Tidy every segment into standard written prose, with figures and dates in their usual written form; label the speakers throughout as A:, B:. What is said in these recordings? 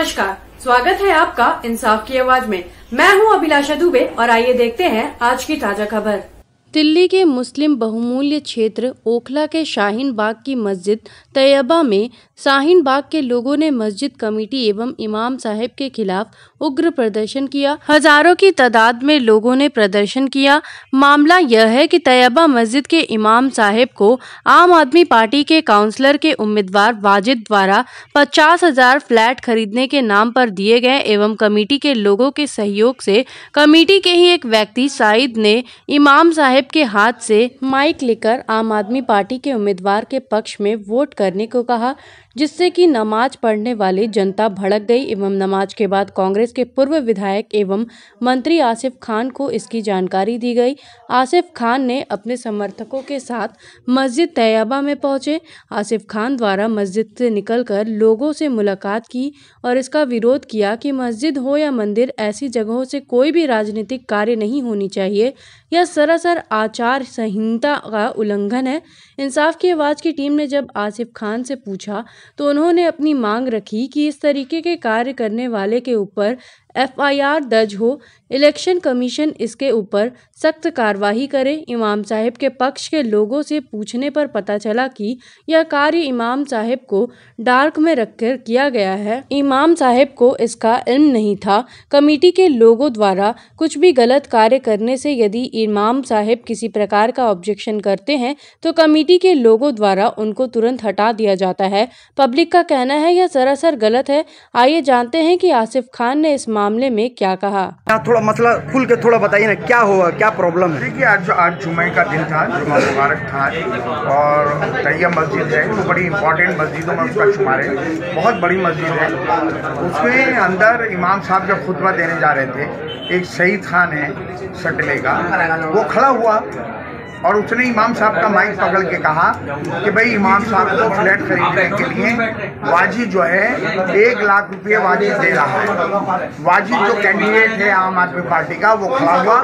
A: नमस्कार, स्वागत है आपका इंसाफ की आवाज में। मैं हूं अभिलाषा दुबे और आइए देखते हैं आज की ताजा खबर। दिल्ली के मुस्लिम बहुमूल्य क्षेत्र ओखला के शाहीन बाग की मस्जिद तैयबा में शाहीन बाग के लोगों ने मस्जिद कमेटी एवं इमाम साहब के खिलाफ उग्र प्रदर्शन किया। हजारों की तादाद में लोगों ने प्रदर्शन किया। मामला यह है कि तैयबा मस्जिद के इमाम साहब को आम आदमी पार्टी के काउंसलर के उम्मीदवार वाजिद द्वारा 50,000 फ्लैट खरीदने के नाम पर दिए गए एवं कमेटी के लोगों के सहयोग से कमेटी के ही एक व्यक्ति साइद ने इमाम साहब के हाथ से माइक लेकर आम आदमी पार्टी के उम्मीदवार के पक्ष में वोट करने को कहा, जिससे कि नमाज पढ़ने वाली जनता भड़क गई एवं नमाज के बाद कांग्रेस के पूर्व विधायक एवं मंत्री आसिफ खान को इसकी जानकारी दी गई। आसिफ खान ने अपने समर्थकों के साथ मस्जिद तैयबा में पहुंचे। आसिफ खान द्वारा मस्जिद से निकलकर लोगों से मुलाकात की और इसका विरोध किया कि मस्जिद हो या मंदिर, ऐसी जगहों से कोई भी राजनीतिक कार्य नहीं होनी चाहिए। यह सरासर आचार संहिता का उल्लंघन है। इंसाफ की आवाज की टीम ने जब आसिफ खान से पूछा तो उन्होंने अपनी मांग रखी कि इस तरीके के कार्य करने वाले के ऊपर FIR दर्ज हो, इलेक्शन कमीशन इसके ऊपर सख्त कार्रवाई करे। इमाम साहब के पक्ष के लोगों से पूछने पर पता चला कि यह कार्य इमाम साहब को डार्क में रखकर किया गया है। इमाम साहब को इसका इल्म नहीं था। कमेटी के लोगों द्वारा कुछ भी गलत कार्य करने से यदि इमाम साहब किसी प्रकार का ऑब्जेक्शन करते हैं तो कमेटी के लोगों द्वारा उनको तुरंत हटा दिया जाता है। पब्लिक का कहना है यह सरासर गलत है। आइए जानते हैं कि आसिफ खान ने इस मामले में क्या कहा।
B: थोड़ा मसला खुल के थोड़ा बताइए ना, क्या हुआ, क्या प्रॉब्लम है?
C: देखिए, आज जुमे का दिन था, जुमा मुबारक था और तैयब मस्जिद है, वो बड़ी इंपॉर्टेंट मस्जिदों में उसका शुमार है, बहुत बड़ी मस्जिद है। उसमें अंदर इमाम साहब जब खुतबा देने जा रहे थे, एक सईद खान है सटले का, वो खड़ा हुआ और उसने इमाम साहब का माइक पकड़ के कहा कि भाई इमाम साहब को फ्लैट खरीदने के लिए वाजिद जो है 1 लाख रुपये वाजिद दे रहा है। वाजिद जो कैंडिडेट है आम आदमी पार्टी का, वो खड़ा हुआ,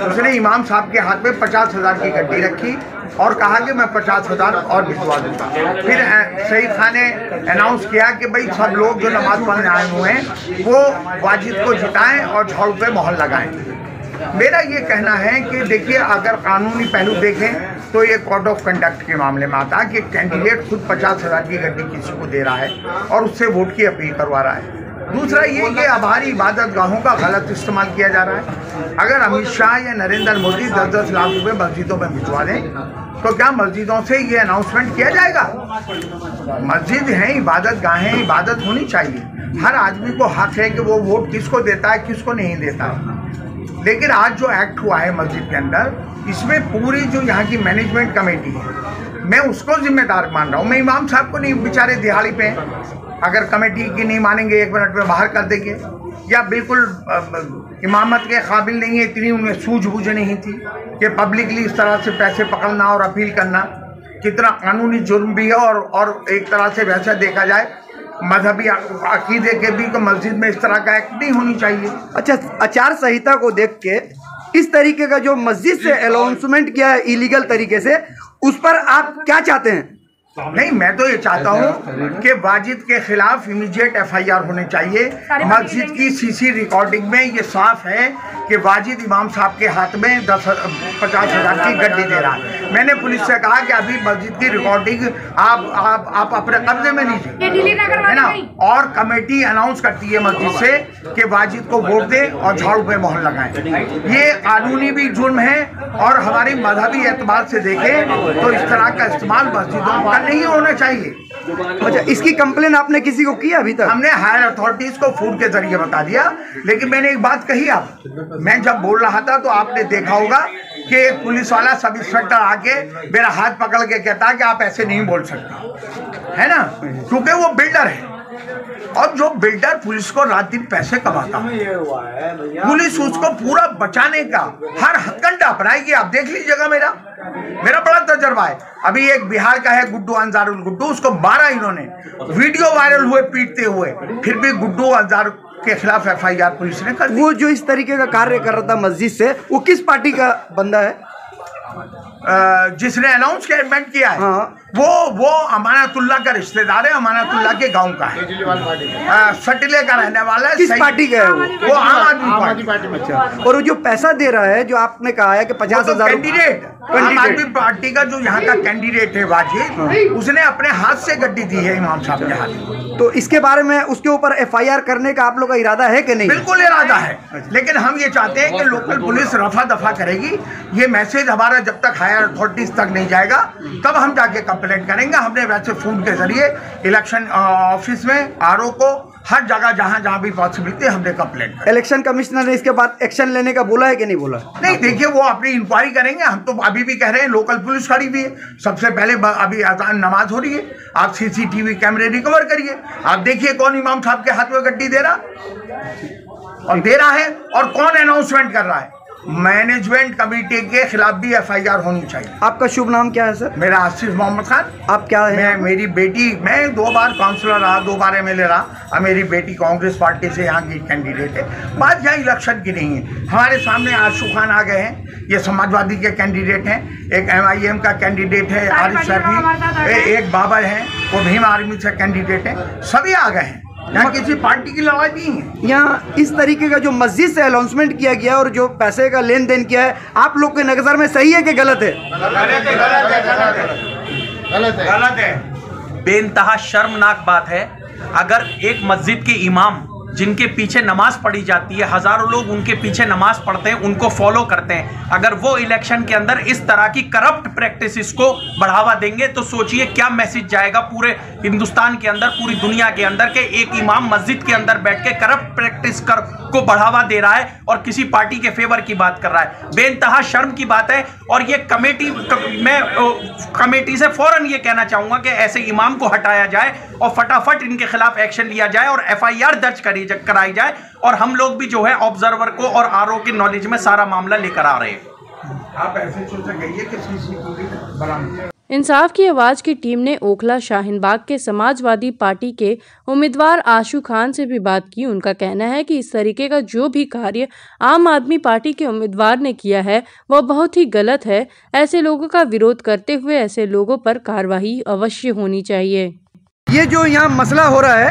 C: उसने इमाम साहब के हाथ में 50,000 की गड्डी रखी और कहा कि मैं 50,000 और भिजवा दूँगा। फिर सईद खान ने अनाउंस किया कि भाई सब लोग जो नमाज पढ़ने आए हुए हैं वो वाजिद को जिताएं और झाड़ू पे मोहर लगाएं। मेरा ये कहना है कि देखिए, अगर कानूनी पहलू देखें तो ये कोड ऑफ कंडक्ट के मामले में आता है कि कैंडिडेट खुद 50,000 की गड्डी किसी को दे रहा है और उससे वोट की अपील करवा रहा है। दूसरा ये कि हमारी इबादत गाहों का गलत इस्तेमाल किया जा रहा है। अगर अमित शाह या नरेंद्र मोदी 10-10 लाख रुपए मस्जिदों में भिजवा दें तो क्या मस्जिदों से ये अनाउंसमेंट किया जाएगा? मस्जिद है, इबादत गाहें, इबादत होनी चाहिए। हर आदमी को हक है कि वो वोट किसको देता है, किसको नहीं देता है। लेकिन आज जो एक्ट हुआ है मस्जिद के अंदर, इसमें पूरी जो यहाँ की मैनेजमेंट कमेटी है, मैं उसको जिम्मेदार मान रहा हूँ। मैं इमाम साहब को नहीं, बेचारे दिहाड़ी पे अगर कमेटी की नहीं मानेंगे 1 मिनट में बाहर कर देंगे, या बिल्कुल इमामत के काबिल नहीं है, इतनी उनमें सूझबूझ नहीं थी कि पब्लिकली इस तरह से पैसे पकड़ना और अपील करना कितना कानूनी जुर्म भी है। और एक तरह से वैसा देखा जाए मजहबी अकीदे के भी, तो मस्जिद में इस तरह का एक्ट नहीं होनी चाहिए।
B: अच्छा, आचार संहिता को देख के इस तरीके का जो मस्जिद से अनाउंसमेंट किया है इलीगल तरीके से, उस पर आप क्या चाहते हैं?
C: नहीं, मैं तो ये चाहता हूँ कि वाजिद के खिलाफ इमीडिएट FIR होने चाहिए। मस्जिद की CC रिकॉर्डिंग में ये साफ है कि वाजिद इमाम साहब के हाथ में 50,000 की गड्डी दे रहा है। मैंने पुलिस से कहा कि अभी मस्जिद की रिकॉर्डिंग आप अपने कब्जे में लीजिए, है ना, और कमेटी अनाउंस करती है मस्जिद से कि वाजिद को वोट दें और झाड़ू पे मोहर लगाएं। ये कानूनी भी जुर्म है और हमारी मजहबी एतबार से देखें तो इस तरह का इस्तेमाल मस्जिदों का नहीं होना चाहिए।
B: अच्छा, इसकी कंप्लेन आपने किसी को किया अभी तक?
C: हमने हायर अथॉरिटीज को फोन के जरिए बता दिया, लेकिन मैंने एक बात कही, आप मैं जब बोल रहा था तो आपने देखा होगा कि एक पुलिस वाला सब इंस्पेक्टर आके मेरा हाथ पकड़ के कहता है कि आप ऐसे नहीं बोल सकते, है ना, क्योंकि वो बिल्डर है और जो बिल्डर पुलिस को रात दिन पैसे कमाता है, पुलिस उसको पूरा बचाने का हर हथकंडा अपनाएगी। आप देख लीजिएगा, मेरा बड़ा तजर्बा है। अभी एक बिहार का है गुड्डू अंजारुल गुड्डू, उसको 12 इन्होंने वीडियो वायरल हुए पीटते हुए, फिर भी गुड्डू अंजार के खिलाफ FIR पुलिस ने कर दी।
B: वो जो इस तरीके का कार्य कर रहा था मस्जिद से, वो किस पार्टी का बंदा है?
C: जिसने अनाउंसमेंट किया है वो अमानतुल्लाह का रिश्तेदार है, अमानतुल्लाह के गांव का है, सटिले का रहने वाला है।
B: किस पार्टी का है
C: वो आम आदमी पार्टी में।
B: अच्छा, और वो जो पैसा दे रहा है, जो आपने कहा है कि 50,000
C: कैंडिडेट आम आदमी पार्टी का जो यहाँ का कैंडिडेट है वाजिद, उसने अपने हाथ से गड्डी दी है इमाम साहब के हाथ।
B: तो इसके बारे में उसके ऊपर FIR करने का आप लोग का इरादा है कि नहीं?
C: बिल्कुल इरादा है, लेकिन हम ये चाहते हैं कि लोकल पुलिस रफा दफा करेगी। ये मैसेज हमारा जब तक हायर अथॉरिटीज तक नहीं जाएगा तब हम जाके कंप्लेंट करेंगे। हमने वैसे फोन के जरिए इलेक्शन ऑफिस में, RO को, हर जगह जहां भी पॉसिबिलिटी हमने कंप्लेंट।
B: इलेक्शन कमिश्नर ने इसके बाद एक्शन लेने का बोला है कि नहीं बोला?
C: नहीं, देखिए वो अपनी इंक्वायरी करेंगे। हम तो अभी भी कह रहे हैं लोकल पुलिस खड़ी भी है। सबसे पहले अभी अजान नमाज हो रही है, आप CCTV कैमरे रिकवर करिए, आप देखिए कौन इमाम साहब के हाथ में गड्डी दे रहा है और कौन अनाउंसमेंट कर रहा है। मैनेजमेंट कमेटी के खिलाफ भी FIR होनी चाहिए।
B: आपका शुभ नाम क्या है सर?
C: मेरा आसिफ मोहम्मद खान।
B: आप क्या है?
C: मेरी बेटी, मैं 2 बार काउंसलर रहा, 2 बार MLA रहा, और मेरी बेटी कांग्रेस पार्टी से यहाँ की कैंडिडेट है। बात यहाँ इलेक्शन की नहीं है। हमारे सामने आशू खान आ गए हैं, ये समाजवादी के कैंडिडेट हैं। एक MIM का कैंडिडेट है आरिफ शफी, एक बाबर हैं, वो भीम आर्मी से कैंडिडेट हैं। सभी आ गए हैं, यहाँ किसी पार्टी की लड़ाई नहीं है।
B: यहाँ इस तरीके का जो मस्जिद से अनाउंसमेंट किया गया और जो पैसे का लेन देन किया है, आप लोग के नजर में सही है कि गलत है?
C: गलत है।
D: बेइंतहा शर्मनाक बात है। अगर एक मस्जिद के इमाम जिनके पीछे नमाज पढ़ी जाती है, हजारों लोग उनके पीछे नमाज पढ़ते हैं, उनको फॉलो करते हैं, अगर वो इलेक्शन के अंदर इस तरह की करप्ट प्रैक्टिसेस को बढ़ावा देंगे तो सोचिए क्या मैसेज जाएगा पूरे हिंदुस्तान के अंदर, पूरी दुनिया के अंदर के एक इमाम मस्जिद के अंदर बैठ के करप्ट प्रैक्टिस को बढ़ावा दे रहा है और किसी पार्टी के फेवर की बात कर रहा है। बेइंतहा शर्म की बात है। और ये कमेटी से फौरन ये कहना चाहूंगा कि ऐसे इमाम को हटाया जाए और फटाफट इनके खिलाफ एक्शन लिया जाए और FIR दर्ज कराई जाए। और हम लोग भी जो है ऑब्जर्वर को और RO के नॉलेज में सारा मामला लेकर आ रहे हैं।
C: आप ऐसे सोच गई कि CCTV बरामद।
A: इंसाफ की आवाज की टीम ने ओखला शाहीनबाग के समाजवादी पार्टी के उम्मीदवार आशू खान से भी बात की। उनका कहना है कि इस तरीके का जो भी कार्य आम आदमी पार्टी के उम्मीदवार ने किया है वह बहुत ही गलत है। ऐसे लोगों का विरोध करते हुए ऐसे लोगों पर कार्रवाई अवश्य होनी चाहिए।
B: ये जो यहाँ मसला हो रहा है,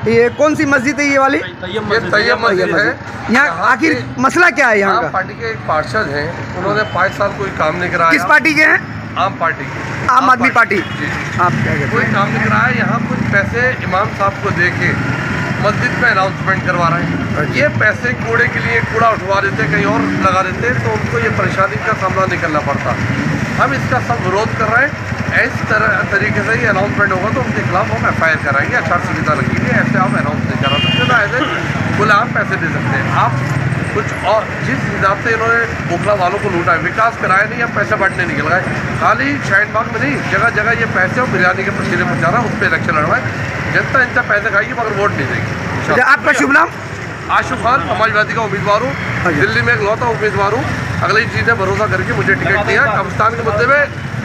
B: ये कौन सी मस्जिद है ये वाली?
E: तैयब मस्जिद है।
B: यहाँ आखिर मसला क्या है? यहाँ
E: पार्टी के एक पार्षद हैं, उन्होंने 5 साल कोई काम नहीं कराया।
B: किस पार्टी के हैं?
E: आम पार्टी की।
B: आम आदमी पार्टी।
E: आप क्या कहते हैं? कोई काम नहीं कराया। यहाँ कुछ पैसे इमाम साहब को दे के मस्जिद में अनाउंसमेंट करवा रहे हैं। ये पैसे कूड़े के लिए कूड़ा उठवा देते, कहीं और लगा देते, तो उनको ये परेशानी का सामना नहीं करना पड़ता। हम इसका सब विरोध कर रहे हैं। इस तरीके से ही अनाउंसमेंट होगा तो उनके खिलाफ हम FIR कराएंगे, आचार संहिता लगेगी। ऐसे आप अनाउंस नहीं करा सकते ना, ऐसे गुलाम पैसे दे सकते हैं आप कुछ। और जिस हिसाब से इन्होंने ओखला वालों को लूटा है, विकास कराया नहीं, अब पैसे बांटने निकल गए। खाली शाहीनबाग में नहीं, जगह जगह ये पैसे और बिरयानी के पसीने पहुँचा रहा है, उस पर इलेक्शन लड़वाए। जनता इनसे पैसे खाएगी मगर वोट नहीं देगी।
B: आपका शुभ नाम?
E: आशू खान, समाजवादी का उम्मीदवार हूँ, दिल्ली में इकलौता उम्मीदवार हूँ। अगले जी ने भरोसा करके मुझे टिकट दिया। कब्रिस्तान के मुद्दे में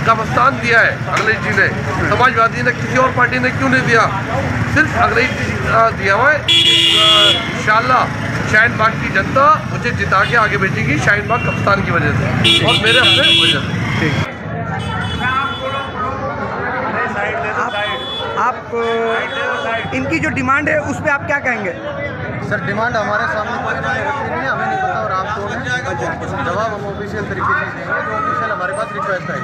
E: कब्रिस्तान दिया है अगले जी ने, समाजवादी ने, किसी और पार्टी ने क्यों नहीं दिया? सिर्फ अगले जी दिया हुआ है। इंशाल्लाह शाहीनबाग की जनता मुझे जिता के आगे भेजेगी, शाहीनबाग कब्रिस्तान की वजह से और मेरे अपने वजह से।
B: आप इनकी जो डिमांड है उस पर आप क्या कहेंगे?
F: सर डिमांड हमारे सामने कोई रखी नहीं है, हमें नहीं पता और आप लोग हैं जवाब हम ऑफिशियल तरीके से देंगे, जो ऑफिशियल हमारे पास रिक्वेस्ट है।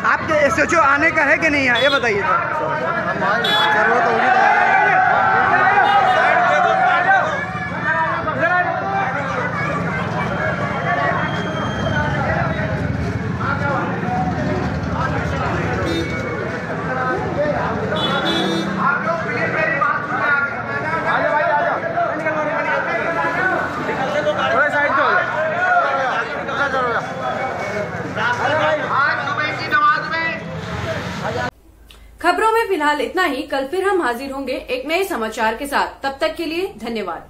B: आपके SHO आने का है कि नहीं है ये बताइए।
F: हम आए, जरूरत होगी
A: खबरों में फिलहाल इतना ही। कल फिर हम हाजिर होंगे एक नए समाचार के साथ। तब तक के लिए धन्यवाद।